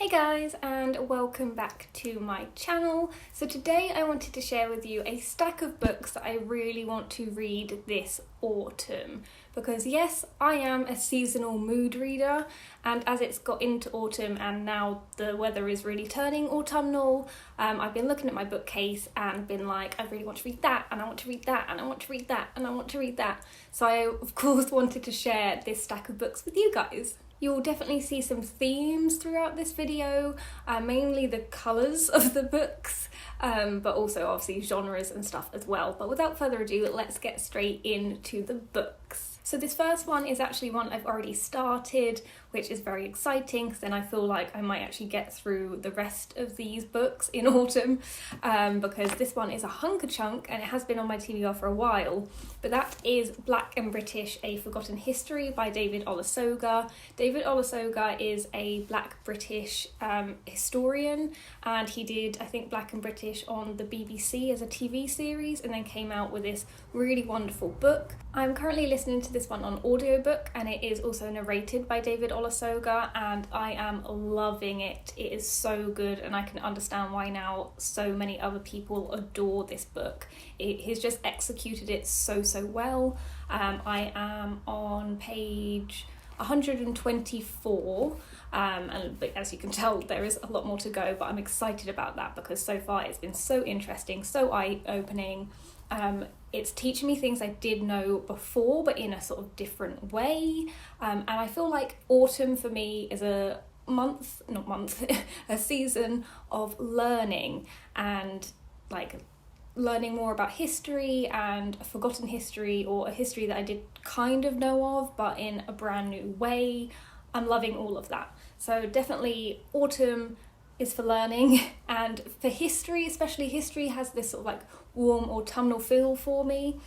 Hey guys, and welcome back to my channel. So today I wanted to share with you a stack of books that I really want to read this autumn, because yes, I am a seasonal mood reader, and as it's got into autumn and now the weather is really turning autumnal, I've been looking at my bookcase and been like, I really want to read that, and I want to read that, and I want to read that, and I want to read that. So I of course wanted to share this stack of books with you guys. You'll definitely see some themes throughout this video, mainly the colours of the books, but also obviously genres and stuff as well. But without further ado, let's get straight into the books. So this first one is actually one I've already started, which is very exciting because then I feel like I might actually get through the rest of these books in autumn, because this one is a hunker chunk and it has been on my TBR for a while. But that is Black and British, A Forgotten History by David Olusoga. David Olusoga is a Black British historian, and he did, I think, Black and British on the BBC as a TV series and then came out with this really wonderful book. I'm currently listening to this one on audiobook, and it is also narrated by David Olusoga, and I am loving it. It is so good, and I can understand why now so many other people adore this book. He's just executed it so well. I am on page 124, and as you can tell there is a lot more to go, but I'm excited about that because so far it's been so interesting, so eye-opening. It's teaching me things I did know before, but in a sort of different way, and I feel like autumn for me is a season of learning, and like learning more about history and a forgotten history, or a history that I did kind of know of but in a brand new way. I'm loving all of that. So definitely autumn is for learning, and for history, especially history has this sort of like warm autumnal feel for me.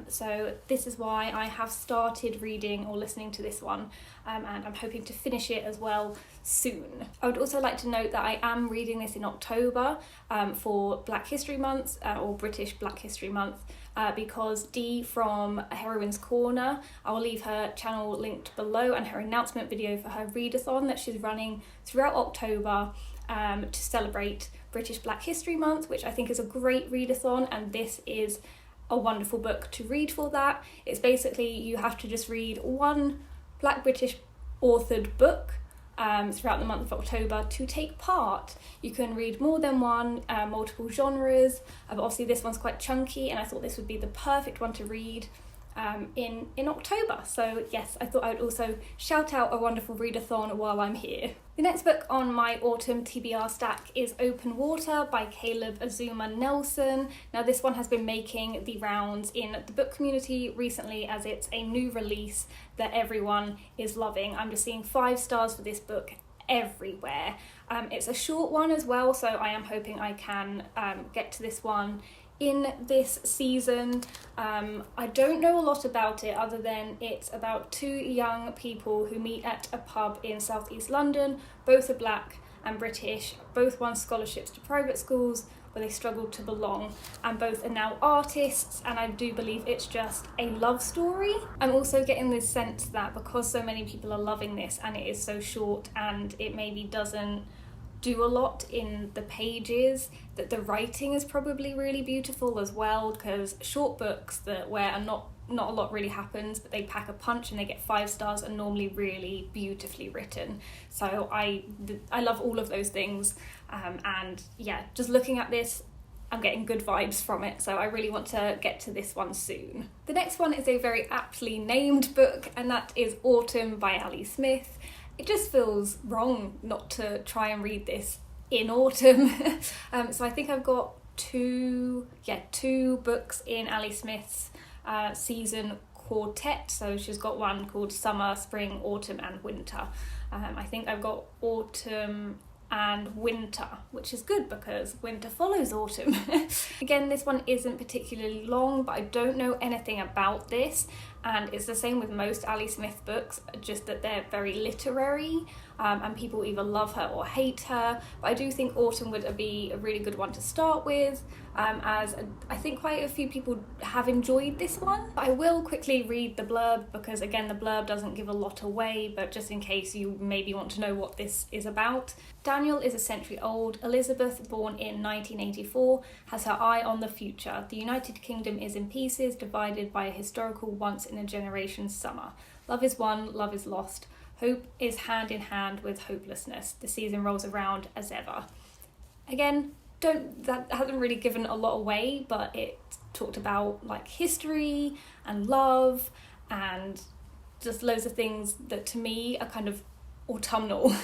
So this is why I have started reading or listening to this one, and I'm hoping to finish it as well soon. I would also like to note that I am reading this in October for Black History Month, or British Black History Month, because Dee from Heroine's Corner, I'll leave her channel linked below, and her announcement video for her readathon that she's running throughout October to celebrate British Black History Month, which I think is a great readathon, and this is a wonderful book to read for that. It's basically, you have to just read one Black British authored book throughout the month of October to take part. You can read more than one, multiple genres, but obviously this one's quite chunky, and I thought this would be the perfect one to read in October. So yes, I thought I would also shout out a wonderful readathon while I'm here. The next book on my autumn TBR stack is Open Water by Caleb Azuma Nelson. Now this one has been making the rounds in the book community recently, as it's a new release that everyone is loving. I'm just seeing 5 stars for this book everywhere. It's a short one as well, so I am hoping I can get to this one in this season. I don't know a lot about it other than it's about 2 young people who meet at a pub in southeast London. Both are Black and British, both won scholarships to private schools where they struggled to belong, and both are now artists, and I do believe it's just a love story. I'm also getting this sense that because so many people are loving this and it is so short and it maybe doesn't do a lot in the pages, that the writing is probably really beautiful as well, because short books where not a lot really happens but they pack a punch and they get 5 stars are normally really beautifully written. So I love all of those things, and yeah, just looking at this, I'm getting good vibes from it, so I really want to get to this one soon. The next one is a very aptly named book, and that is Autumn by Ali Smith. It just feels wrong not to try and read this in autumn. So I think I've got two books in Ali Smith's season quartet. So she's got one called Summer, Spring, Autumn and Winter. I think I've got Autumn and Winter, which is good because winter follows autumn. Again, this one isn't particularly long, but I don't know anything about this, and it's the same with most Ali Smith books, just that they're very literary. and people either love her or hate her. But I do think Autumn would be a really good one to start with, as I think quite a few people have enjoyed this one. I will quickly read the blurb because, again, the blurb doesn't give a lot away, but just in case you maybe want to know what this is about. Daniel is a century old. Elizabeth, born in 1984, has her eye on the future. The United Kingdom is in pieces, divided by a historical once-in-a-generation summer. Love is won, love is lost. Hope is hand in hand with hopelessness. The season rolls around as ever. Again, that hasn't really given a lot away, but it talked about like history and love and just loads of things that to me are kind of autumnal.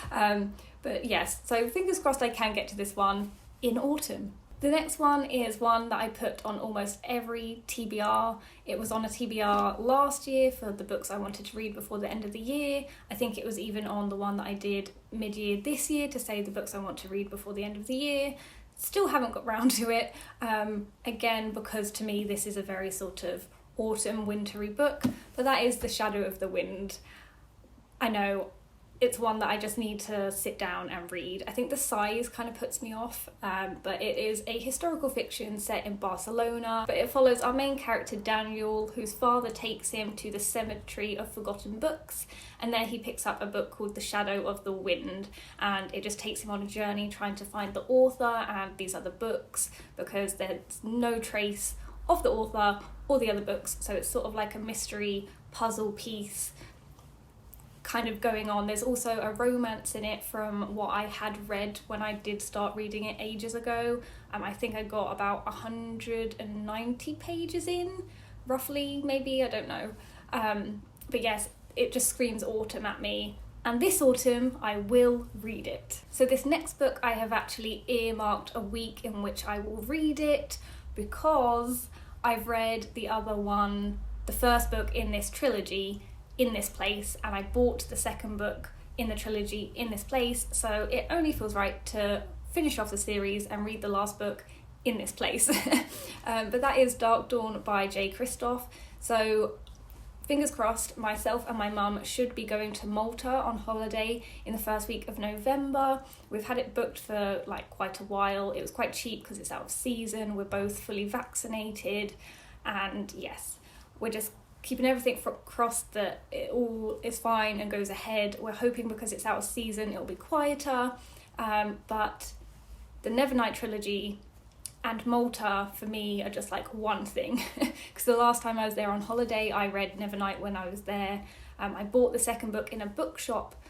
But yes, so fingers crossed I can get to this one in autumn. The next one is one that I put on almost every TBR. It was on a TBR last year for the books I wanted to read before the end of the year. I think it was even on the one that I did mid-year this year to say the books I want to read before the end of the year. Still haven't got round to it, again, because to me this is a very sort of autumn, wintry book, but that is The Shadow of the Wind. I know, it's one that I just need to sit down and read. I think the size kind of puts me off, but it is a historical fiction set in Barcelona, but it follows our main character Daniel, whose father takes him to the cemetery of forgotten books, and there he picks up a book called The Shadow of the Wind, and it just takes him on a journey trying to find the author and these other books, because there's no trace of the author or the other books, so it's sort of like a mystery puzzle piece kind of going on. There's also a romance in it from what I had read when I did start reading it ages ago. I think I got about 190 pages in, roughly, maybe, I don't know. But yes, it just screams autumn at me. And this autumn, I will read it. So this next book, I have actually earmarked a week in which I will read it, because I've read the other one, the first book in this trilogy, in this place, and I bought the second book in the trilogy in this place, so it only feels right to finish off the series and read the last book in this place. But that is Dark Dawn by J. Kristoff. So fingers crossed, myself and my mum should be going to Malta on holiday in the first week of November. We've had it booked for like quite a while. It was quite cheap because it's out of season. We're both fully vaccinated, and yes, we're just keeping everything crossed that it all is fine and goes ahead. We're hoping because it's out of season it'll be quieter, but the Nevernight trilogy and Malta for me are just like one thing, because the last time I was there on holiday I read Nevernight when I was there. I bought the second book in a bookshop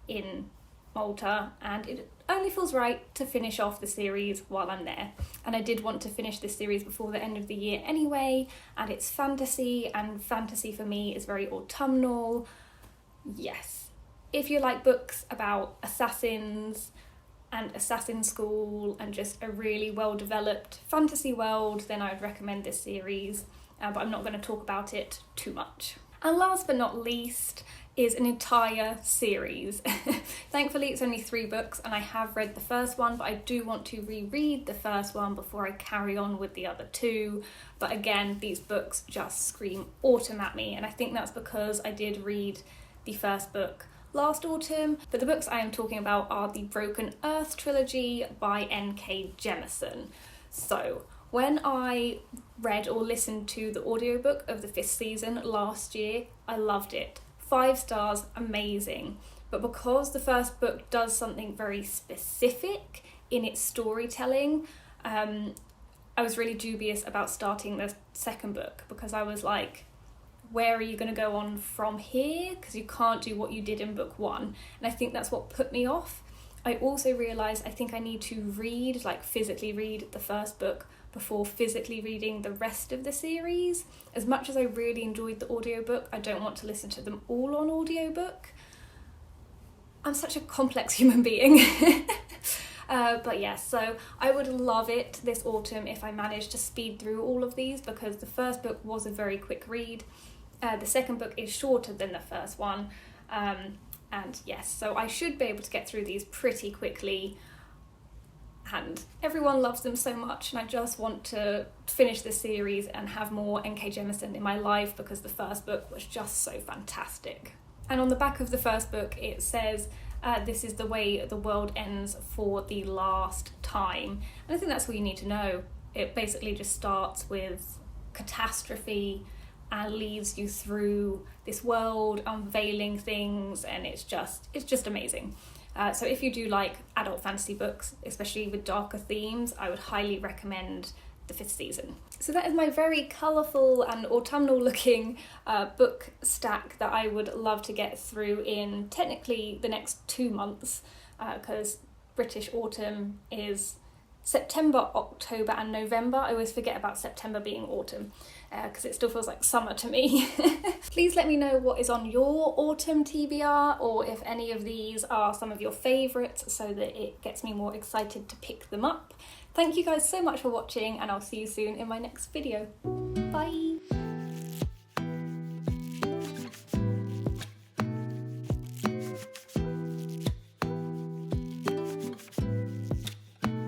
in Malta, and it only feels right to finish off the series while I'm there. And I did want to finish this series before the end of the year anyway, and it's fantasy, and fantasy for me is very autumnal. Yes, if you like books about assassins and assassin school and just a really well developed fantasy world, then I would recommend this series, but I'm not going to talk about it too much. And last but not least is an entire series. Thankfully it's only 3 books, and I have read the first one, but I do want to reread the first one before I carry on with the other 2. But again, these books just scream autumn at me, and I think that's because I did read the first book last autumn. But the books I am talking about are the Broken Earth trilogy by N.K. Jemisin. So when I read or listened to the audiobook of the 5th season last year, I loved it. 5 stars, amazing. But because the first book does something very specific in its storytelling, I was really dubious about starting the second book, because I was like, where are you going to go on from here? Because you can't do what you did in book 1. And I think that's what put me off. I also realised I think I need to read, like physically read the first book before physically reading the rest of the series. As much as I really enjoyed the audiobook, I don't want to listen to them all on audiobook. I'm such a complex human being. But yes, so I would love it this autumn if I managed to speed through all of these, because the first book was a very quick read. The second book is shorter than the first one. And yes, so I should be able to get through these pretty quickly. And everyone loves them so much, and I just want to finish this series and have more N.K. Jemisin in my life, because the first book was just so fantastic. And on the back of the first book it says, this is the way the world ends for the last time. And I think that's all you need to know. It basically just starts with catastrophe and leads you through this world, unveiling things, and it's just amazing. So if you do like adult fantasy books, especially with darker themes, I would highly recommend the 5th season. So that is my very colourful and autumnal looking book stack that I would love to get through in technically the next 2 months, because British autumn is September, October and November. I always forget about September being autumn because it still feels like summer to me. Please let me know what is on your autumn TBR, or if any of these are some of your favourites, so that it gets me more excited to pick them up. Thank you guys so much for watching, and I'll see you soon in my next video. Bye!